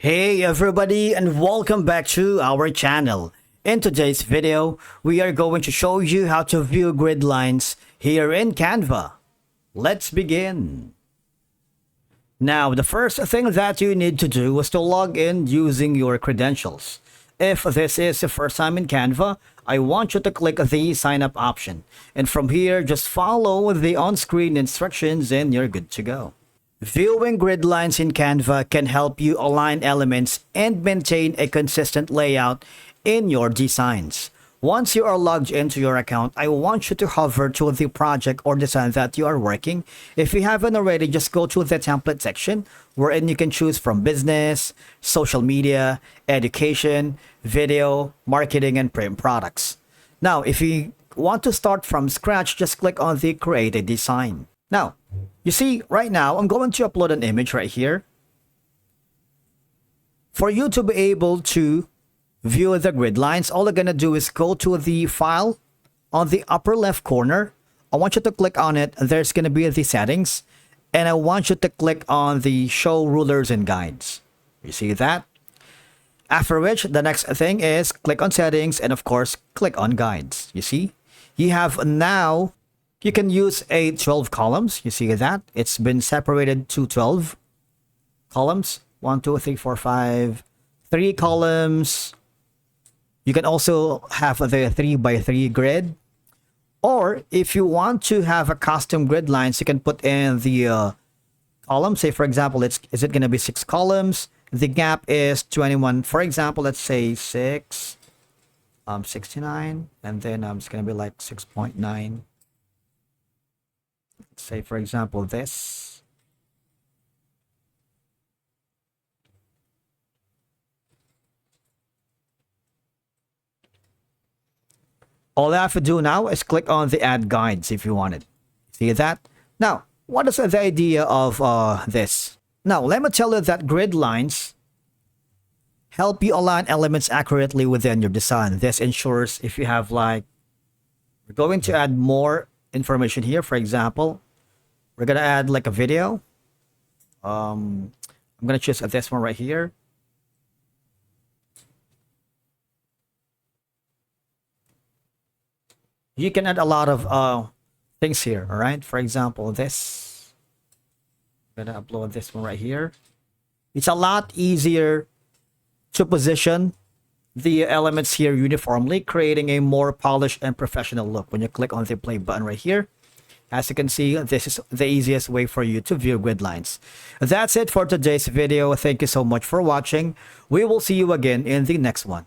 Hey everybody, and welcome back to our channel. In today's video, we are going to show you how to view grid lines here in Canva. Let's begin. Now, the first thing that you need to do is to log in using your credentials. If this is the first time in Canva, I want you to click the sign up option. And from here, just follow the on-screen instructions and you're good to go. Viewing grid lines in Canva can help you align elements and maintain a consistent layout in your designs. Once you are logged into your account, I want you to hover to the project or design that you are working. If you haven't already, just go to the template section wherein you can choose from business, social media, education, video, marketing, and print products. Now, if you want to start from scratch, just click on the create a design. Now, you see, right now, I'm going to upload an image right here. For you to be able to view the grid lines, all you're going to do is go to the file on the upper left corner. I want you to click on it. There's going to be the settings. And I want you to click on the show rulers and guides. You see that? After which, the next thing is click on settings and of course, click on guides. You see? You have now... You can use 12 columns. You see that? It's been separated to 12 columns. 1, 2, 3, 4, 5. 3 columns. You can also have the 3 by 3 grid. Or if you want to have a custom grid lines, you can put in the column. Say, for example, is it going to be 6 columns? The gap is 21. For example, let's say 69. And then it's going to be like 6.9. Say, for example, this. All I have to do now is click on the add guides if you want it. See that? Now, what is the idea of this? Now, let me tell you that grid lines help you align elements accurately within your design. This ensures if you have like, we're going to add more information here. For example, we're gonna add like a video. I'm gonna choose this one right here. You can add a lot of things here. All right, for example, this. I'm gonna upload this one right here. It's a lot easier to position the elements here uniformly, creating a more polished and professional look when you click on the play button right here. As you can see, this is the easiest way for you to view grid lines. That's it for today's video. Thank you so much for watching. We will see you again in the next one.